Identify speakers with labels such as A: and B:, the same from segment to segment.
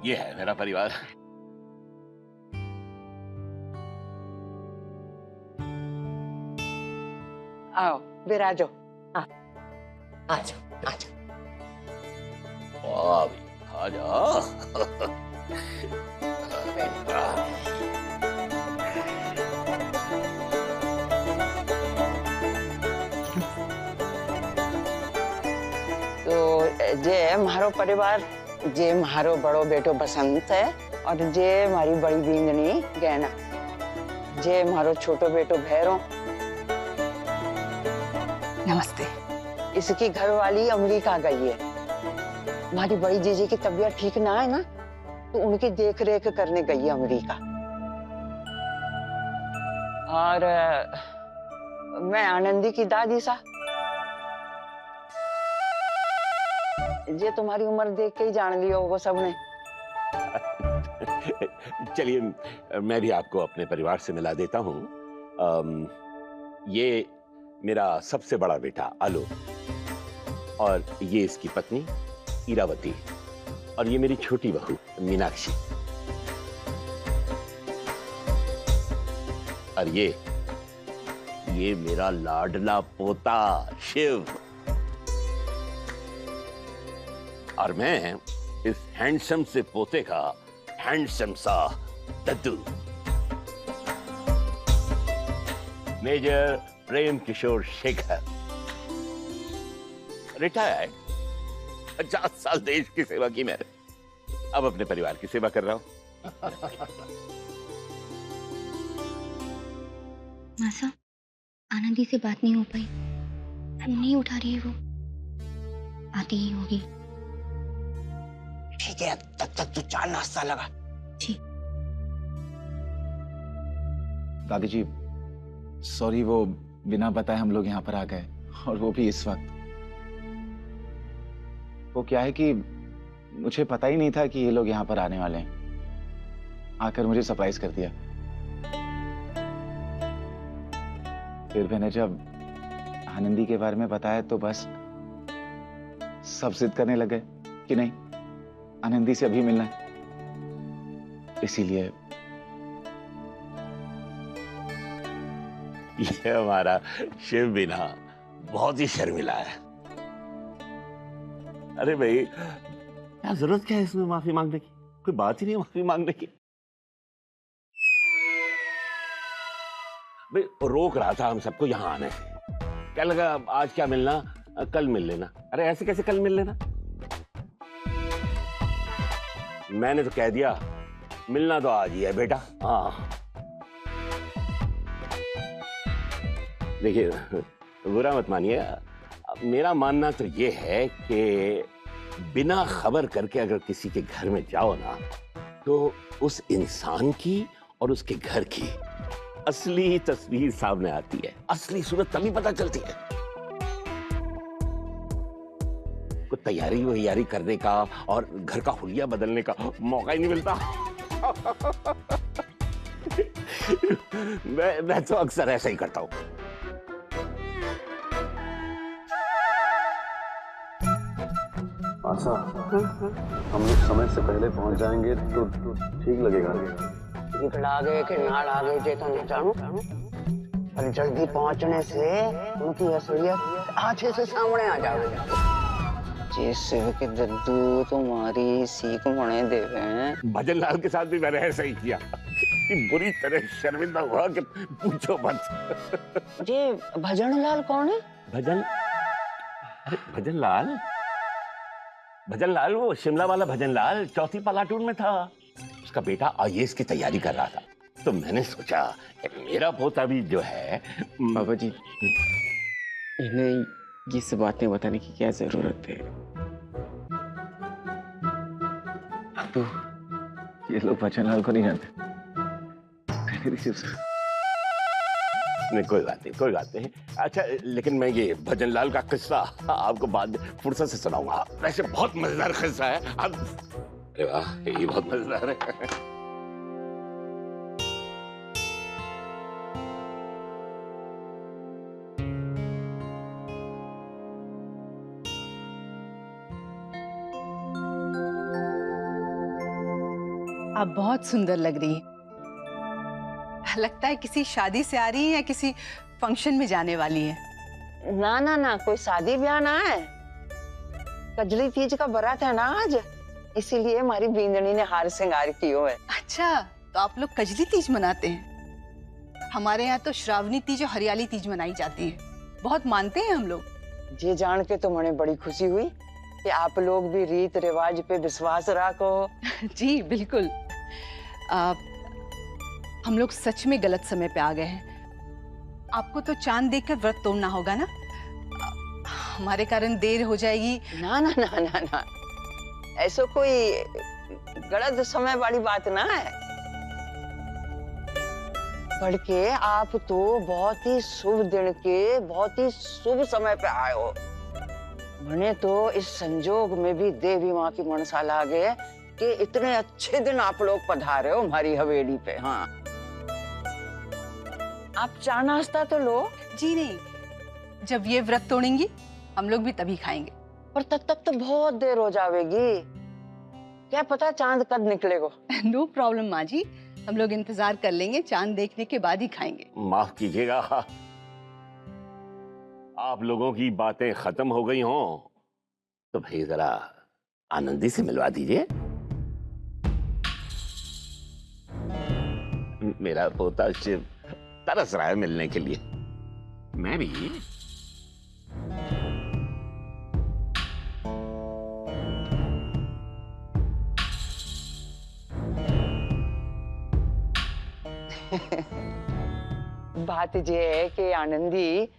A: ये है मेरा परिवार।
B: आओ विराजो। आ जाओ आ जाओ।
A: वाह भी आ जाओ।
B: तो जे मारो परिवार, जे मारो बड़ो बेटो बसंत है और जे मारी बड़ी बींदनी गैना, जे मारो छोटो बेटो भैरो।
C: नमस्ते।
B: इसकी घरवाली अमेरिका गई है। हमारी बड़ी जीजी की तबीयत ठीक ना है ना, तो उनकी देख रेख करने गई है अमेरिका। और मैं आनंदी की दादी सा। ये तुम्हारी उम्र देख के ही जान लियो वो सबने।
A: चलिए मैं भी आपको अपने परिवार से मिला देता हूँ। ये मेरा सबसे बड़ा बेटा आलोक और ये इसकी पत्नी इरावती और ये मेरी छोटी बहू मीनाक्षी और ये मेरा लाडला पोता शिव और मैं इस हैंडसम से पोते का हैंडसम सा दद्दू मेजर प्रेम किशोर शेखर, रिटायर्ड। 50 साल देश की सेवा की मैंने, अब अपने परिवार की सेवा कर रहा हूं।
D: मासा, आनंदी से बात नहीं हो पाई, फोन नहीं उठा रही है वो। आती ही होगी।
B: ठीक है, तब तक तू चाय नाश्ता लगा।
D: जी।
E: दादी जी सॉरी, वो बिना बताए हम लोग यहाँ पर आ गए और वो भी इस वक्त। वो क्या है कि मुझे पता ही नहीं था कि ये लोग यहाँ पर आने वाले हैं। आकर मुझे सरप्राइज कर दिया। फिर मैंने जब आनंदी के बारे में बताया तो बस सब जिद करने लगे कि नहीं, आनंदी से अभी मिलना है। इसीलिए
A: ये हमारा शिव भी ना बहुत ही शर्मिला है। अरे भाई क्या जरूरत क्या है इसमें माफी मांगने की, कोई बात ही नहीं माफी मांगने की। भाई रोक रहा था हम सबको यहाँ आने से, क्या लगा आज क्या मिलना कल मिल लेना। अरे ऐसे कैसे कल मिल लेना, मैंने तो कह दिया मिलना तो आज ही है बेटा। हाँ देखिए बुरा मत मानिए, मेरा मानना तो ये है कि बिना खबर करके अगर किसी के घर में जाओ ना तो उस इंसान की और उसके घर की असली तस्वीर सामने आती है। असली सूरत तभी पता चलती है। कुछ तैयारी वैयारी करने का और घर का हुलिया बदलने का मौका ही नहीं मिलता। मैं तो अक्सर ऐसा ही करता हूँ।
F: आशा, हम लोग समय से पहले पहुंच जाएंगे तो ठीक लगेगा।
B: ठीक लागे कि ना लागे जे तो नहीं जानू, पर जल्दी पहुंचने से उनकी असलियत आंखें से सामने आ जाएगी। जैसे कि दद्दू तुम्हारी सीख मने देवे।
A: भजन लाल के साथ भी मैंने ऐसा ही किया, बुरी तरह शर्मिंदा हुआ कि पूछो मत।
B: ये भजन लाल कौन है?
A: भजन, अरे भजन लाल वो शिमला वाला भजन लाल चौथी प्लाटून में था। उसका बेटा आईएएस की तैयारी कर रहा था, तो मैंने सोचा मेरा पोता भी जो है।
G: बाबा जी, इन्हें ये सब बातें बताने की क्या जरूरत है?
E: तो ये लोग भजनलाल को नहीं जानते।
A: नहीं कोई बात नहीं। अच्छा लेकिन मैं ये भजन लाल का किस्सा आपको बाद फुर्सत से सुनाऊंगा। वैसे बहुत मजेदार किस्सा है। अब अरे वाह ये बहुत मजेदार है।
C: आप बहुत सुंदर लग रही हैं। लगता है किसी शादी से आ रही हैं या किसी फंक्शन में जाने वाली हैं।
B: ना ना ना, कोई शादी ब्याह ना है, कजली तीज का बारात है ना आज, इसीलिए हमारी बींदनी ने हार श्रृंगार कियो है।
C: अच्छा, तो आप लोग कजली तीज मनाते हैं? हमारे यहाँ तो श्रावणी तीज और हरियाली तीज मनाई जाती है, बहुत मानते हैं हम लोग।
B: ये जान के तो मुझे बड़ी खुशी हुई कि आप लोग भी रीत रिवाज पे विश्वास रखो।
C: जी बिल्कुल। हम लोग सच में गलत समय पे आ गए हैं। आपको तो चांद देखकर व्रत तोड़ना होगा ना, हमारे कारण देर हो जाएगी।
B: ना ना ना ना ना, ऐसा कोई गलत समय वाली बात ना है, बल्कि आप तो बहुत ही शुभ दिन के बहुत ही शुभ समय पे आए हो। मैंने तो इस संजोग में भी देवी माँ की मनसा लागे कि इतने अच्छे दिन आप लोग पधारे हो हमारी हवेली पे। हाँ, आप चाय नाश्ता तो लो।
C: जी नहीं, जब ये व्रत तोड़ेंगी हम लोग भी तभी खाएंगे।
B: पर तब तक तो बहुत देर हो जाएगी, क्या पता चांद कब निकलेगा।
C: नो प्रॉब्लम माँ जी, हम लोग इंतजार कर लेंगे, चांद देखने के बाद ही खाएंगे।
A: माफ कीजिएगा, आप लोगों की बातें खत्म हो गई हों तो भाई जरा आनंदी से मिलवा दीजिए। मेरा पोता शिव तरस रहा है मिलने के लिए। मैं भी
B: बात ये है कि आनंदी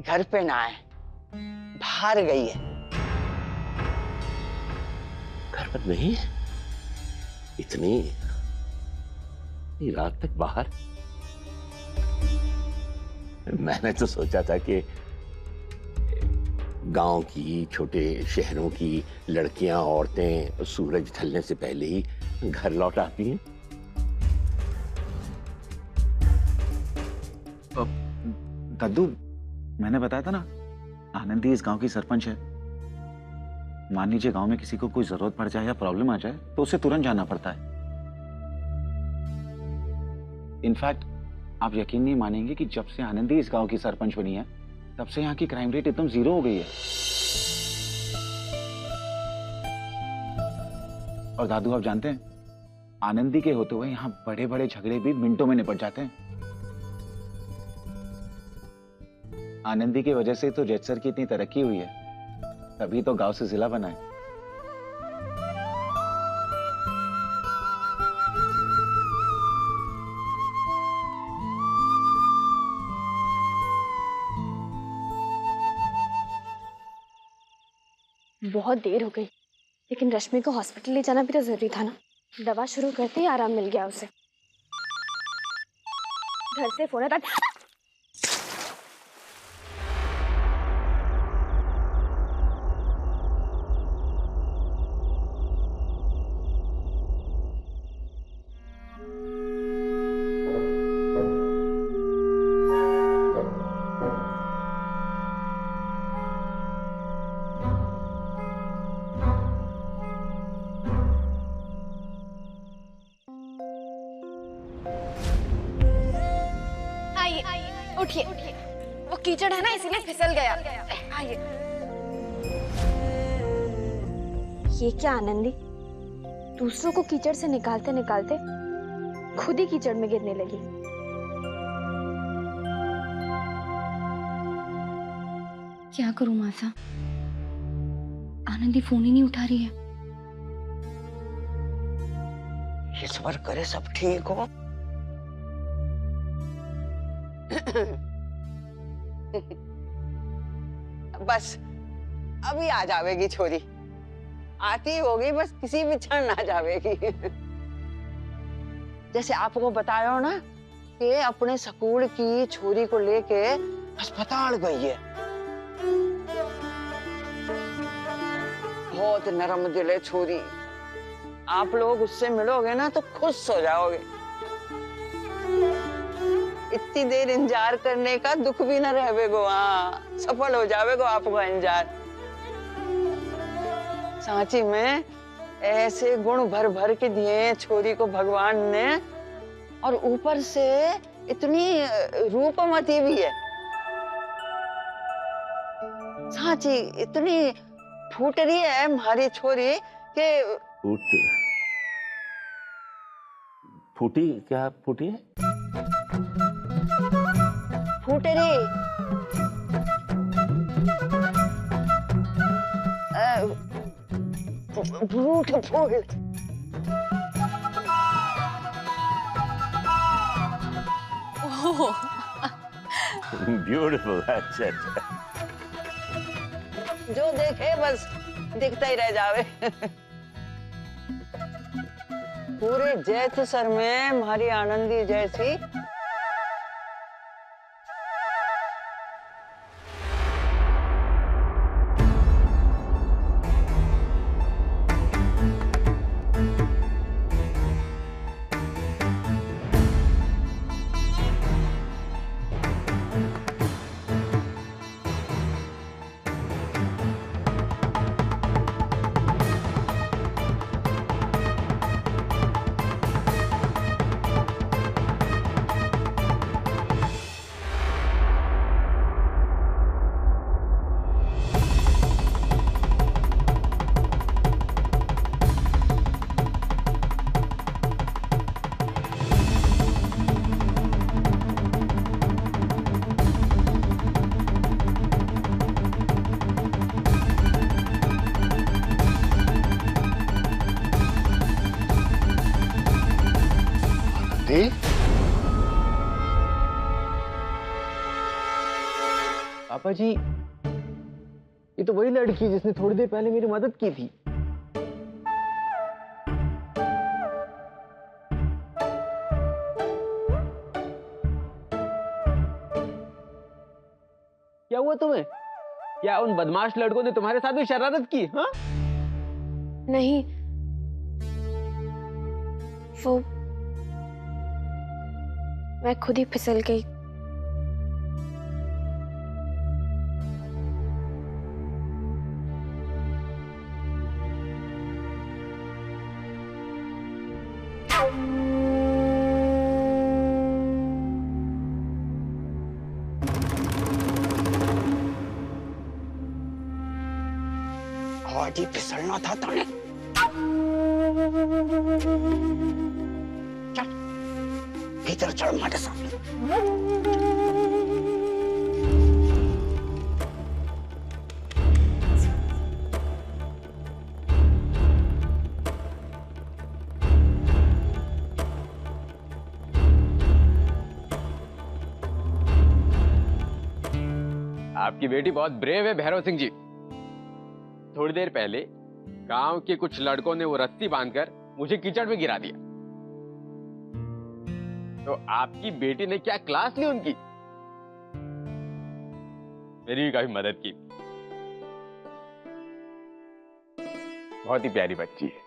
B: घर पे ना है, बाहर गई है।
A: घर पर नहीं है? इतनी रात तक बाहर? मैंने तो सोचा था कि गांव की, छोटे शहरों की लड़कियां, औरतें सूरज ढलने से पहले ही घर लौट आती हैं।
E: दद्दू, मैंने बताया था ना, आनंदी इस गांव की सरपंच है। मान लीजिए गांव में किसी को कोई जरूरत पड़ जाए या प्रॉब्लम आ जाए तो उसे तुरंत जाना पड़ता है। इनफैक्ट आप यकीन नहीं मानेंगे कि जब से आनंदी इस गांव की सरपंच बनी है तब से यहाँ की क्राइम रेट एकदम 0 हो गई है। और दादू, आप जानते हैं, आनंदी के होते हुए यहाँ बड़े बड़े झगड़े भी मिनटों में निपट जाते हैं। आनंदी की वजह से तो जेट सर की इतनी तरक्की हुई है, तभी तो गांव से जिला बना है।
H: बहुत देर हो गई, लेकिन रश्मि को हॉस्पिटल ले जाना भी तो जरूरी था ना। दवा शुरू करते ही आराम मिल गया उसे। घर से फोन आता। उठिए, वो कीचड़ है ना इसीलिए फिसल गया। आइए। ये क्या आनंदी, दूसरों को कीचड़ से निकालते निकालते खुद ही कीचड़ में गिरने लगी।
D: क्या करूं मासा, आनंदी फोन ही नहीं उठा रही है।
B: ईश्वर करे सब ठीक हो। बस अभी आ जावेगी छोरी, आती होगी, बस किसी भी क्षण आ जावेगी। जैसे आपको बताया ना कि अपने स्कूल की छोरी को लेके अस्पताल गई है। बहुत नरम दिल है छोरी, आप लोग उससे मिलोगे ना तो खुश हो जाओगे। इतनी देर इंतजार करने का दुख भी न रहेगो। हाँ, सफल हो जाएगो आपका इंतजार। सांची में ऐसे गुण भर भर के दिए छोरी को भगवान ने, और ऊपर से इतनी रूपमती भी है। साची इतनी फूट रही है हमारी छोरी के
A: फूटी क्या फूटी है?
B: फूट रही फ्रूट फूल।
A: ब्यूटीफुल। अच्छा अच्छा।
B: जो देखे बस दिखता ही रह जावे। पूरे जैतसर में हमारी आनंदी जैसी
G: पापा जी, ये तो वही लड़की जिसने थोड़ी देर पहले मेरी मदद की थी। क्या हुआ तुम्हें? क्या उन बदमाश लड़कों ने तुम्हारे साथ भी शरारत की? हाँ?
H: नहीं, वो मैं खुद ही फिसल गई।
B: आज ही फिसलना था तूने। चल भीतर चढ़ हमारे सामने।
G: आपकी बेटी बहुत ब्रेव है भैरव सिंह जी। थोड़ी देर पहले गांव के कुछ लड़कों ने वो रस्सी बांधकर मुझे कीचड़ में गिरा दिया, तो आपकी बेटी ने क्या क्लास ली उनकी। मेरी भी काफी मदद की। बहुत ही प्यारी बच्ची है।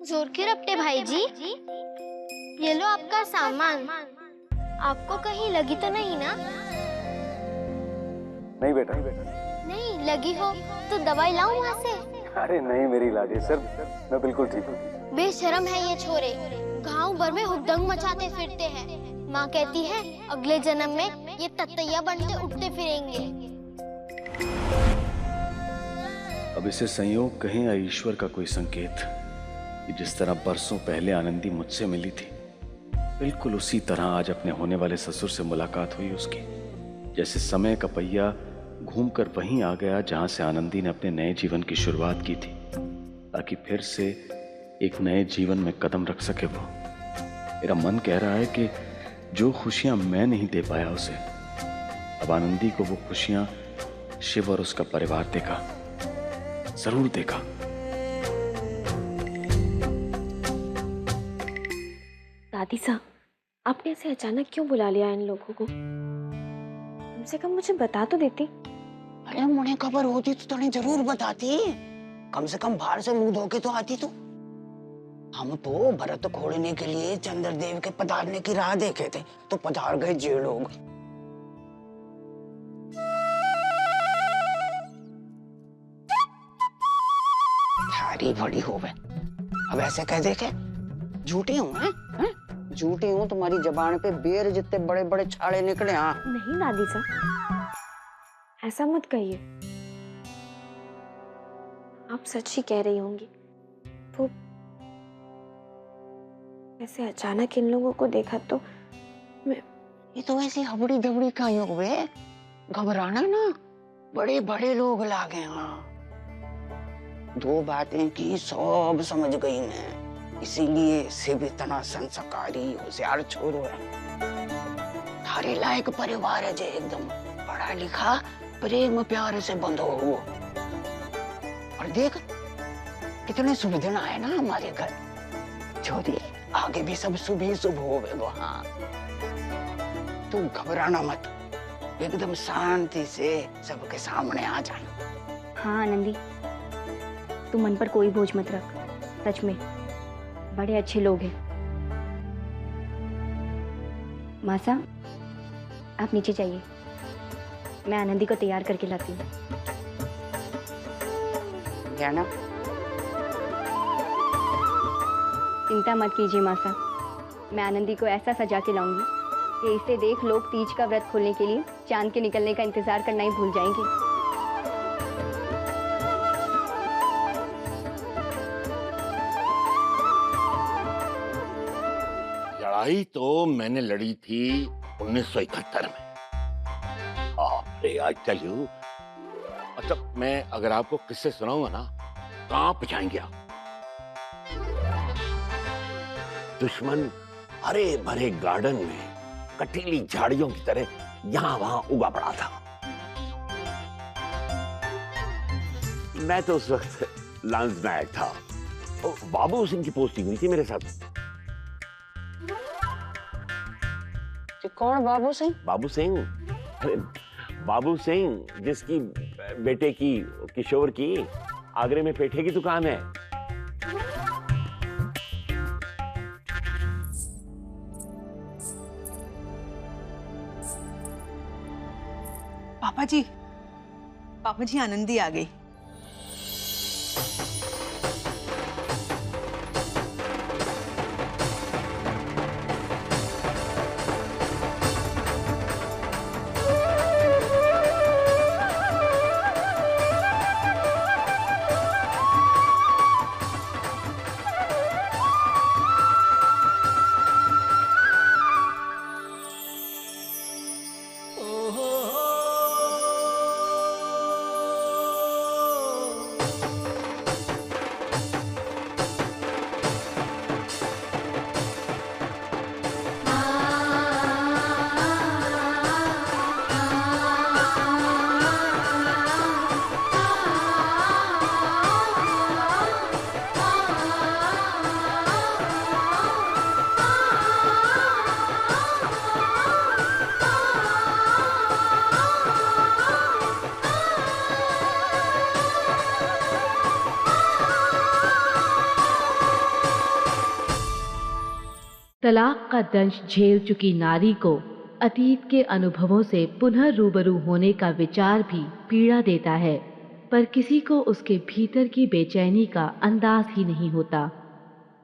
I: जोर के रपटे भाई जी, ये लो आपका सामान। आपको कहीं लगी तो नहीं ना?
F: नहीं बेटा।
I: नहीं लगी हो तो दवाई लाऊं वहाँ से?
F: अरे नहीं मेरी लाडी, सर मैं बिल्कुल ठीक हूँ।
I: बेशरम है ये छोरे, गांव भर में हुड़दंग मचाते फिरते हैं। माँ कहती है अगले जन्म में ये ततैया बनते उठते फिरेंगे।
F: अब इसे संयोग कहें या ईश्वर का कोई संकेत, कि जिस तरह बरसों पहले आनंदी मुझसे मिली थी, बिल्कुल उसी तरह आज अपने होने वाले ससुर से मुलाकात हुई उसकी। जैसे समय का पहिया घूमकर वहीं आ गया जहां से आनंदी ने अपने नए जीवन की शुरुआत की थी, ताकि फिर से एक नए जीवन में कदम रख सके वो। मेरा मन कह रहा है कि जो खुशियां मैं नहीं दे पाया उसे, अब आनंदी को वो खुशियां शिव और उसका परिवार देगा, जरूर देगा।
H: दादी साहब, आपने ऐसे अचानक क्यों बुला लिया इन लोगों को? कम से कम मुझे बता तो देती।
B: अरे मुझे खबर होती तो तूने जरूर बताती। कम से कम बाहर से मुंह धो के तो आती तू। हम तो भरत खोड़ने के लिए चंद्रदेव के पधारने की राह देखे थे, तो पधार गए जे लोग। थारी बड़ी हो गए। अब ऐसे कह दे के झूठी हूँ हैं? झूठी हूँ, तुम्हारी जबान पे बेर जितने बड़े बड़े छाले निकले। हाँ
H: नहीं दादी साहब, ऐसा मत कहिए। आप सच ही कह रही होंगी। वो ऐसे अचानक इन लोगों को देखा तो मैं...
B: ये तो ऐसी हबड़ी दबड़ी कायों हुए, घबराना ना, बड़े बड़े लोग लागे। हाँ 2 बातें की सब समझ गई मैं, इसीलिए शिव इतना संस्कारी होशियार छोरो है। थारे लायक परिवार है जे, एकदम पढ़ा लिखा, प्रेम प्यार से बंधो हुआ। और देख कितने शुभ दिन आए ना हमारे घर। छोरी आगे भी सब शुभ ही शुभ होवेगो। हाँ तू घबराना मत, एकदम शांति से सबके सामने आ जाना।
D: हाँ आनंदी, तू मन पर कोई बोझ मत रख, सच में बड़े अच्छे लोग हैं। मासा, आप नीचे जाइए, मैं आनंदी को तैयार करके लाती हूँ।
B: जाना।
D: चिंता मत कीजिए मासा, मैं आनंदी को ऐसा सजा के लाऊंगी कि इसे देख लोग तीज का व्रत खोलने के लिए चांद के निकलने का इंतजार करना ही भूल जाएंगे।
A: लड़ाई तो मैंने लड़ी थी 1971 में। आई टेल यू, अच्छा मैं अगर आपको किस्से सुनाऊंगा ना, कांप जाएंगे आप। दुश्मन हरे भरे गार्डन में कटीली झाड़ियों की तरह यहां वहां उगा पड़ा था। मैं तो उस वक्त लांस नायक था, बाबू सिंह की पोस्टिंग हुई थी मेरे साथ।
B: कौन बाबू सिंह?
A: बाबू सिंह, अरे बाबू सिंह जिसकी बेटे की, किशोर की, आगरे में पेठे की दुकान है।
C: पापा जी आनंदी आ गई।
J: तलाक का दंश झेल चुकी नारी को अतीत के अनुभवों से पुनः रूबरू होने का विचार भी पीड़ा देता है, पर किसी को उसके भीतर की बेचैनी का अंदाज ही नहीं होता।